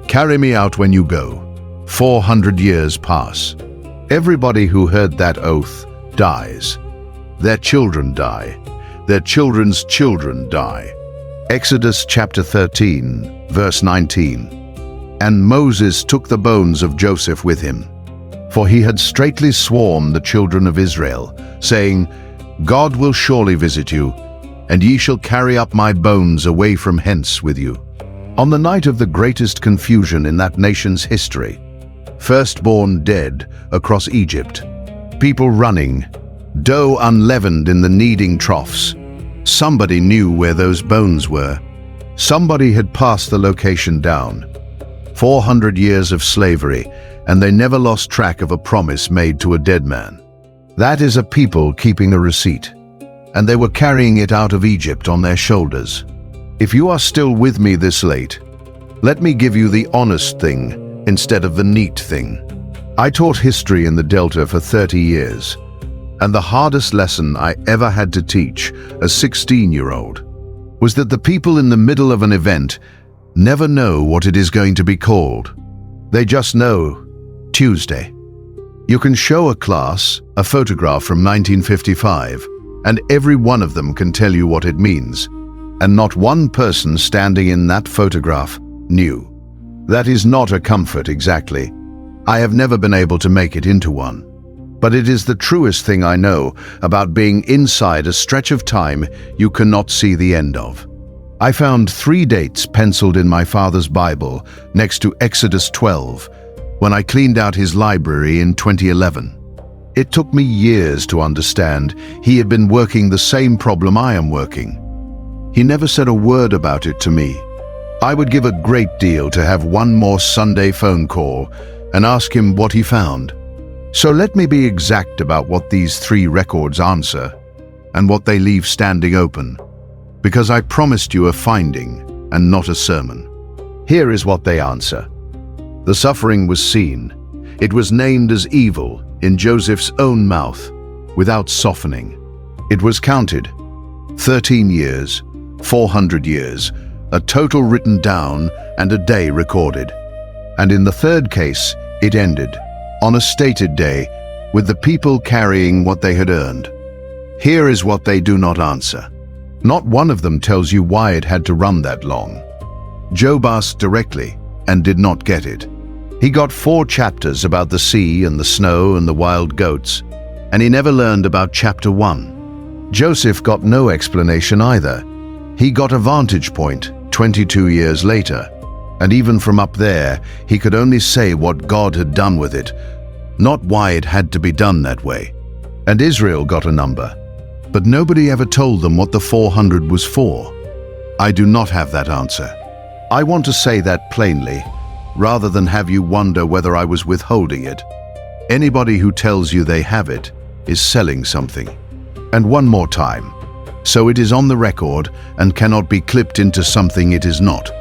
Carry me out when you go. 400 years pass. Everybody who heard that oath dies. Their children die. Their children's children die. Exodus chapter 13, verse 19. And Moses took the bones of Joseph with him, for he had straitly sworn the children of Israel, saying, God will surely visit you, and ye shall carry up my bones away from hence with you. On the night of the greatest confusion in that nation's history, firstborn dead across Egypt, people running, dough unleavened in the kneading troughs. Somebody knew where those bones were. Somebody had passed the location down. 400 years of slavery, and they never lost track of a promise made to a dead man. That is a people keeping a receipt, and they were carrying it out of Egypt on their shoulders. If you are still with me this late, let me give you the honest thing instead of the neat thing. I taught history in the Delta for 30 years, And the hardest lesson I ever had to teach a 16-year-old was that the people in the middle of an event never know what it is going to be called. They just know Tuesday. You can show a class a photograph from 1955, and every one of them can tell you what it means, and not one person standing in that photograph knew. That is not a comfort exactly. I have never been able to make it into one. But it is the truest thing I know about being inside a stretch of time you cannot see the end of. I found 3 dates penciled in my father's Bible next to Exodus 12 when I cleaned out his library in 2011. It took me years to understand he had been working the same problem I am working. He never said a word about it to me. I would give a great deal to have one more Sunday phone call and ask him what he found. So let me be exact about what these 3 records answer and what they leave standing open, because I promised you a finding and not a sermon. Here is what they answer. The suffering was seen. It was named as evil in Joseph's own mouth, without softening. It was counted. 13 years, 400 years, a total written down and a day recorded. And in the 3rd case, it ended on a stated day, with the people carrying what they had earned. Here is what they do not answer. Not one of them tells you why it had to run that long. Job asked directly and did not get it. He got 4 chapters about the sea and the snow and the wild goats, and he never learned about chapter 1. Joseph got no explanation either. He got a vantage point 22 years later, and even from up there, he could only say what God had done with it, not why it had to be done that way. And Israel got a number, but nobody ever told them what the 400 was for. I do not have that answer. I want to say that plainly, rather than have you wonder whether I was withholding it. Anybody who tells you they have it is selling something. And one more time, so it is on the record and cannot be clipped into something it is not.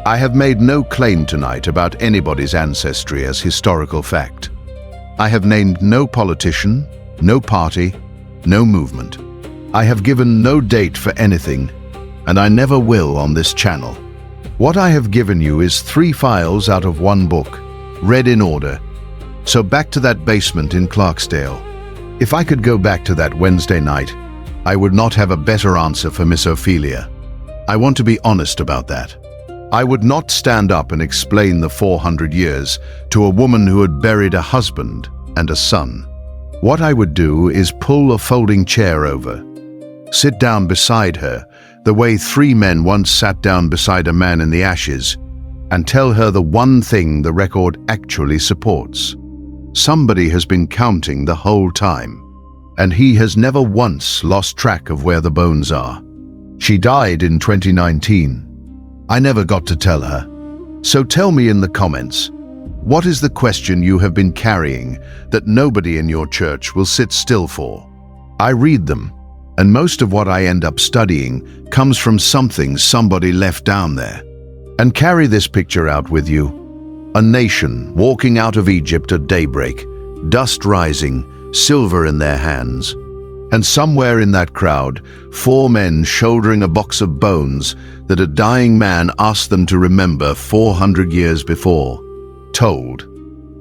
I have made no claim tonight about anybody's ancestry as historical fact. I have named no politician, no party, no movement. I have given no date for anything, and I never will on this channel. What I have given you is 3 files out of 1 book, read in order. So back to that basement in Clarksdale. If I could go back to that Wednesday night, I would not have a better answer for Miss Ophelia. I want to be honest about that. I would not stand up and explain the 400 years to a woman who had buried a husband and a son. What I would do is pull a folding chair over, sit down beside her, the way 3 men once sat down beside a man in the ashes, and tell her the one thing the record actually supports. Somebody has been counting the whole time, and he has never once lost track of where the bones are. She died in 2019. I never got to tell her. So tell me in the comments, what is the question you have been carrying that nobody in your church will sit still for? I read them, and most of what I end up studying comes from something somebody left down there. And carry this picture out with you. A nation walking out of Egypt at daybreak, dust rising, silver in their hands. And somewhere in that crowd, 4 men shouldering a box of bones that a dying man asked them to remember 400 years before. Told.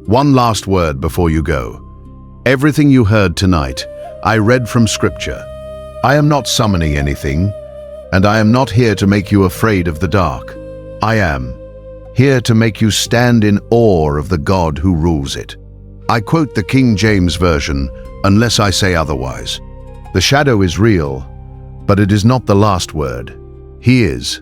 One last word before you go. Everything you heard tonight, I read from Scripture. I am not summoning anything, and I am not here to make you afraid of the dark. I am here to make you stand in awe of the God who rules it. I quote the King James Version, unless I say otherwise. The shadow is real, but it is not the last word. He is.